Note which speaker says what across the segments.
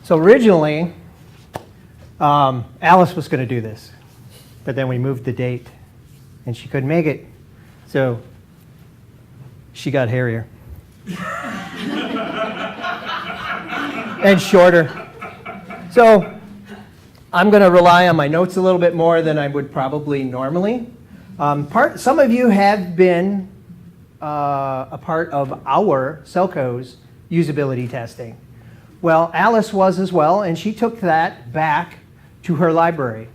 Speaker 1: So originally, Alice was going to do this, but then we moved the date, and she couldn't make it, so she got hairier. And shorter. So I'm going to rely on my notes a little bit more than I would probably normally. Some of you have been a part of our Cellco's usability testing. Well, Alice was as well, and she took that back to her library.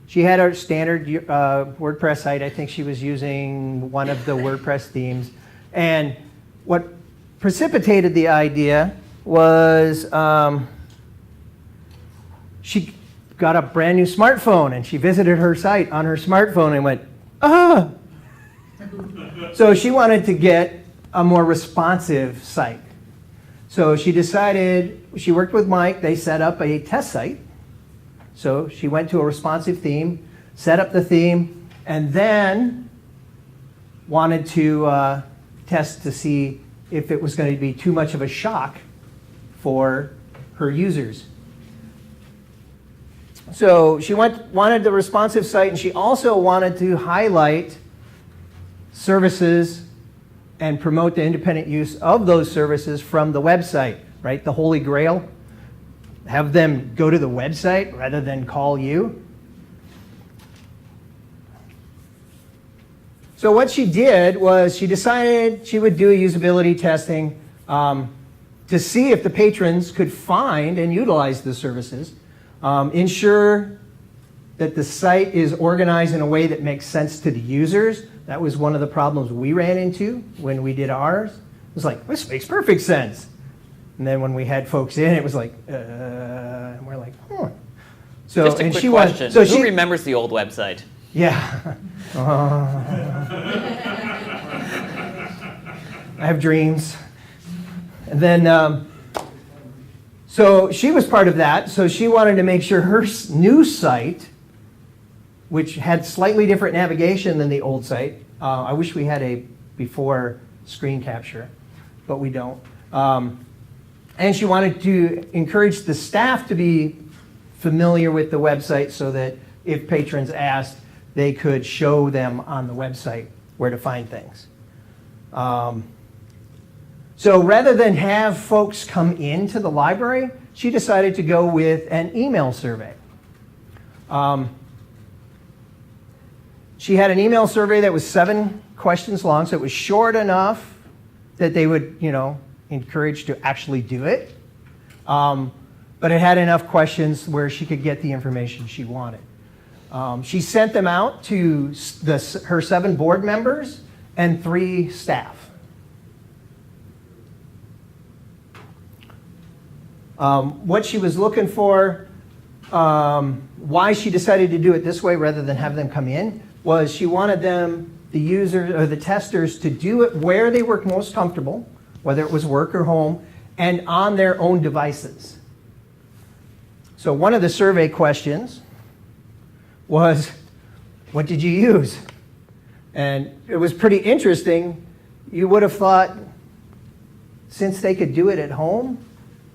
Speaker 1: She had her standard WordPress site. I think she was using one of the WordPress themes. And what precipitated the idea was she got a brand new smartphone, and she visited her site on her smartphone and went, ah! So she wanted to get a more responsive site. So she decided, she worked with Mike, they set up a test site. So she went to a responsive theme, set up the theme, and then wanted to test to see if it was going to be too much of a shock for her users. So she wanted the responsive site, and she also wanted to highlight services and promote the independent use of those services from the website, right? The Holy Grail. Have them go to the website rather than call you. So what she did was she decided she would do a usability testing to see if the patrons could find and utilize the services, ensure that the site is organized in a way that makes sense to the users. That was one of the problems we ran into when we did ours. It was like, this makes perfect sense. And then when we had folks in, it was like, and we're like, huh. So,
Speaker 2: just a quick question. Who remembers the old website?
Speaker 1: Yeah. I have dreams. And then, so she was part of that. So she wanted to make sure her new site, which had slightly different navigation than the old site. I wish we had a before screen capture, but we don't. And she wanted to encourage the staff to be familiar with the website so that if patrons asked, they could show them on the website where to find things. So rather than have folks come into the library, she decided to go with an email survey. She had an email survey that was 7 questions long, so it was short enough that they would, encourage to actually do it. But it had enough questions where she could get the information she wanted. She sent them out to her 7 board members and 3 staff. What she was looking for, why she decided to do it this way rather than have them come in, was she wanted them, the users or the testers, to do it where they were most comfortable, whether it was work or home, and on their own devices. So one of the survey questions was, what did you use? And it was pretty interesting. You would have thought, since they could do it at home,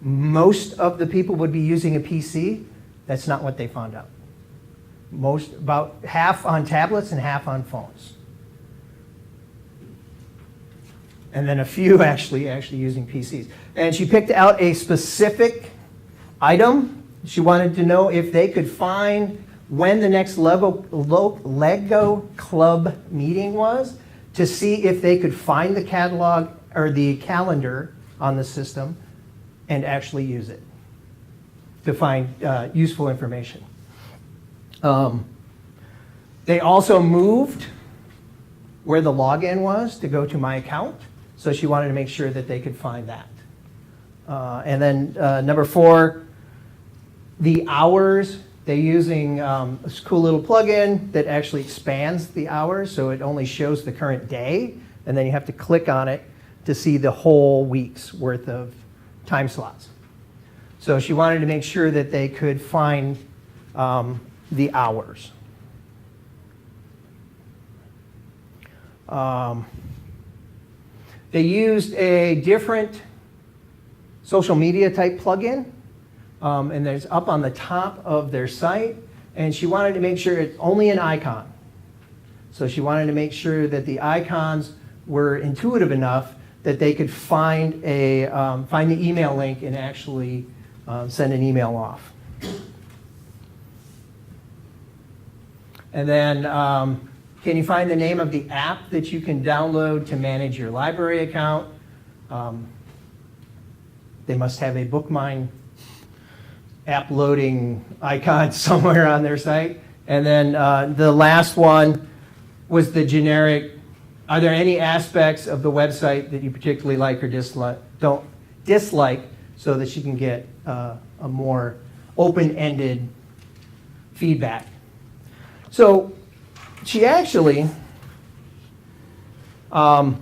Speaker 1: most of the people would be using a PC. That's not what they found out. About half on tablets and half on phones. And then a few actually using PCs. And she picked out a specific item. She wanted to know if they could find when the next Lego Club meeting was, to see if they could find the catalog or the calendar on the system and actually use it to find useful information. They also moved where the login was to go to my account, so she wanted to make sure that they could find that. And then number 4, the hours. They're using this cool little plugin that actually expands the hours, so it only shows the current day, and then you have to click on it to see the whole week's worth of time slots. So she wanted to make sure that they could find the hours. They used a different social media type plugin, and there's up on the top of their site, and she wanted to make sure it's only an icon. So she wanted to make sure that the icons were intuitive enough that they could find the email link and actually send an email off. And then, can you find the name of the app that you can download to manage your library account? They must have a bookmine app loading icon somewhere on their site. And then the last one was the generic, are there any aspects of the website that you particularly like or dislike so that you can get a more open-ended feedback. So she actually got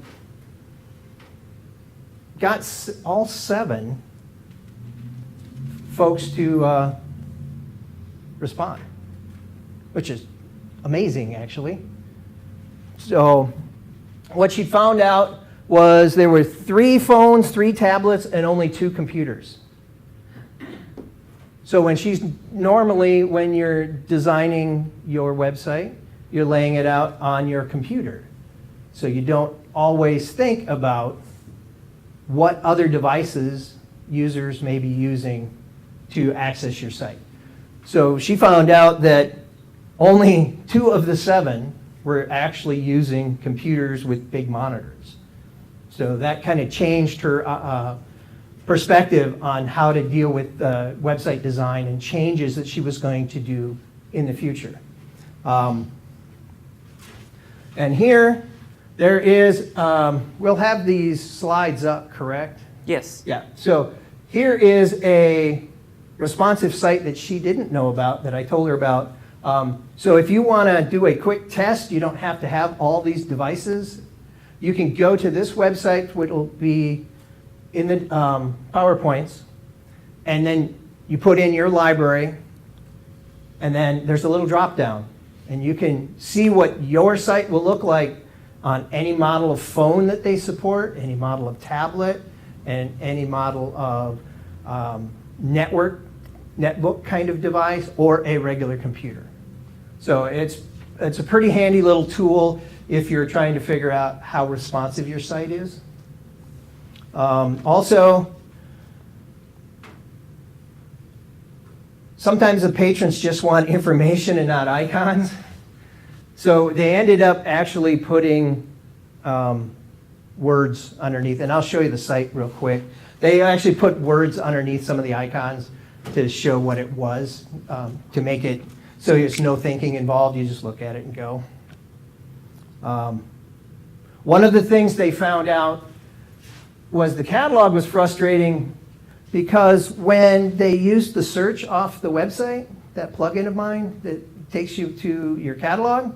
Speaker 1: all 7 folks to respond, which is amazing, actually. So what she found out was there were 3 phones, 3 tablets, and only 2 computers. So when you're designing your website, you're laying it out on your computer. So you don't always think about what other devices users may be using to access your site. So she found out that only 2 of the 7 were actually using computers with big monitors. So that kind of changed her perspective on how to deal with website design and changes that she was going to do in the future. And here, there is, we'll have these slides up, correct?
Speaker 2: Yes.
Speaker 1: Yeah, so here is a responsive site that she didn't know about that I told her about. So if you want to do a quick test, you don't have to have all these devices. You can go to this website, which will be in the PowerPoints, and then you put in your library, and then there's a little drop down, and you can see what your site will look like on any model of phone that they support, any model of tablet, and any model of netbook kind of device, or a regular computer. So it's a pretty handy little tool if you're trying to figure out how responsive your site is. Also, sometimes the patrons just want information and not icons. So they ended up actually putting words underneath, and I'll show you the site real quick. They actually put words underneath some of the icons to show what it was, to make it so there's no thinking involved. You just look at it and go. One of the things they found out was the catalog was frustrating because when they used the search off the website, that plugin of mine that takes you to your catalog,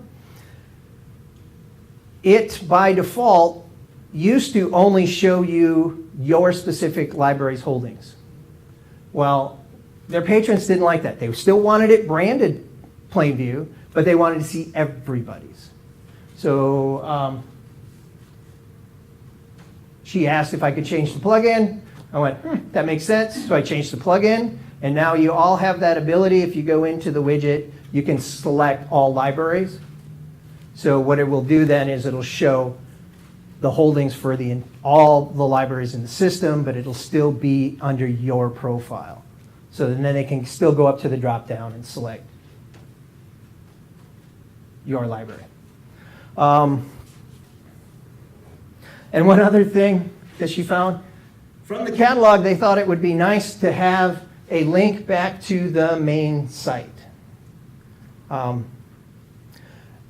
Speaker 1: it by default used to only show you your specific library's holdings. Well, their patrons didn't like that. They still wanted it branded plain view, but they wanted to see everybody's. So she asked if I could change the plugin. I went, that makes sense. So I changed the plugin, and now you all have that ability. If you go into the widget, you can select all libraries. So what it will do then is it'll show the holdings for all the libraries in the system, but it'll still be under your profile. So then they can still go up to the drop down and select your library. And one other thing that she found, from the catalog, they thought it would be nice to have a link back to the main site. And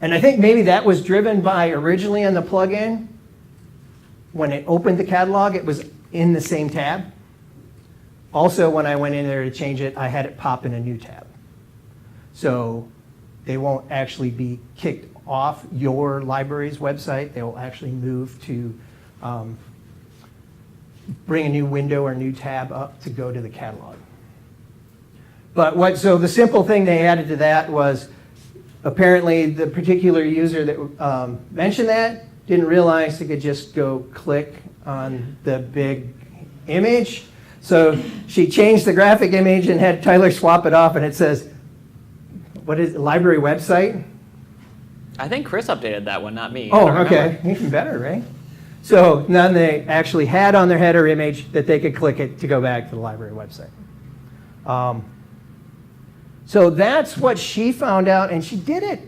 Speaker 1: I think maybe that was driven by originally on the plugin, when it opened the catalog, it was in the same tab. Also, when I went in there to change it, I had it pop in a new tab. So they won't actually be kicked off your library's website. They will actually move to bring a new window or new tab up to go to the catalog. But so the simple thing they added to that was apparently the particular user that mentioned that didn't realize they could just go click on the big image. So she changed the graphic image and had Tyler swap it off, and it says, what is it, library website?
Speaker 2: I think Chris updated that one, not me. I
Speaker 1: Oh,
Speaker 2: don't
Speaker 1: okay,
Speaker 2: remember.
Speaker 1: even better, right? So then they actually had on their header image that they could click it to go back to the library website. So that's what she found out, and she did it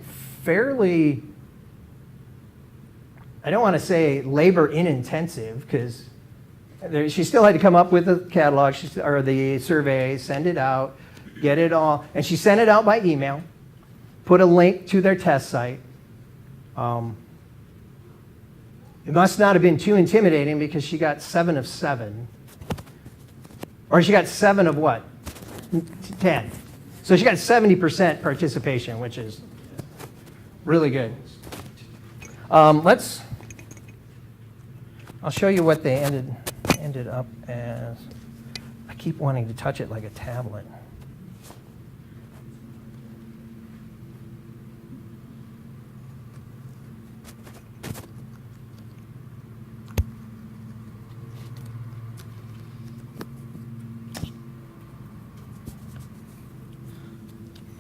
Speaker 1: fairly, I don't want to say labor intensive, because she still had to come up with the catalog or the survey, send it out, get it all, and she sent it out by email, put a link to their test site. It must not have been too intimidating because she got 7 of 7. Or she got 7 of what? 10. So she got 70% participation, which is really good. I'll show you what they ended up as. I keep wanting to touch it like a tablet.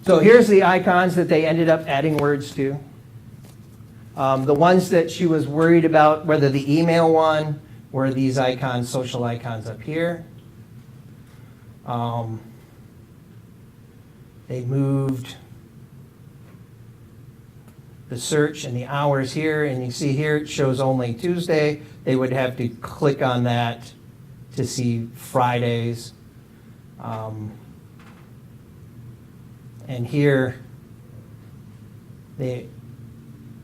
Speaker 1: So here's the icons that they ended up adding words to. The ones that she was worried about, whether the email one were these icons, social icons up here. They moved the search and the hours here, and you see here it shows only Tuesday. They would have to click on that to see Fridays. And here, and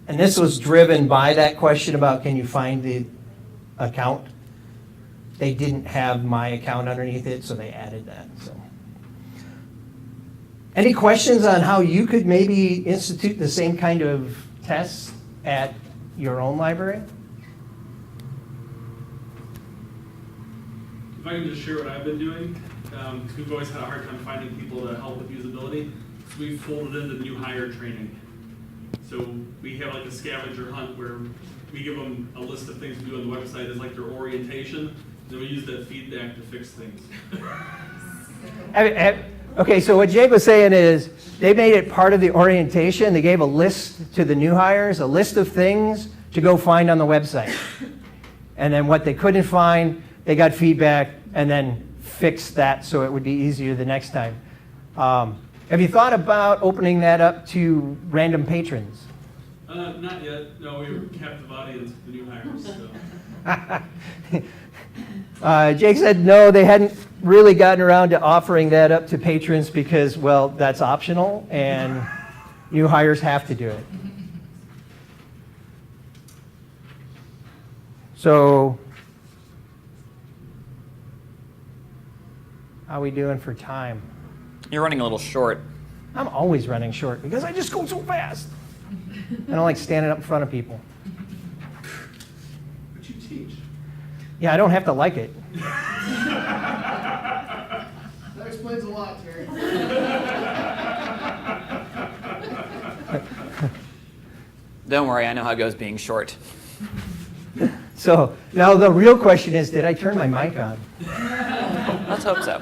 Speaker 1: this was driven by that question about can you find the account. They didn't have my account underneath it, so they added that. So, any questions on how you could maybe institute the same kind of tests at your own library?
Speaker 3: If I can just share what I've been doing, because we've always had a hard time finding people to help with usability. So we've folded into new hire training. So we have like a scavenger hunt where we give them a list of things to do on the website as like their orientation. Then we use that feedback to fix things.
Speaker 1: Okay, so what Jake was saying is they made it part of the orientation. They gave a list to the new hires, a list of things to go find on the website. And then what they couldn't find, they got feedback and then fixed that so it would be easier the next time. Have you thought about opening that up to random patrons?
Speaker 3: Not yet. No, we were captive audience with the new hires. So.
Speaker 1: Jake said no, they hadn't really gotten around to offering that up to patrons because, well, that's optional and new hires have to do it. So, how are we doing for time?
Speaker 2: You're running a little short.
Speaker 1: I'm always running short because I just go so fast. I don't like standing up in front of people.
Speaker 3: But you teach.
Speaker 1: Yeah, I don't have to like it.
Speaker 4: That explains a lot, Terry.
Speaker 2: Don't worry, I know how it goes being short.
Speaker 1: So now the real question is, did I turn my mic on?
Speaker 2: Let's hope so.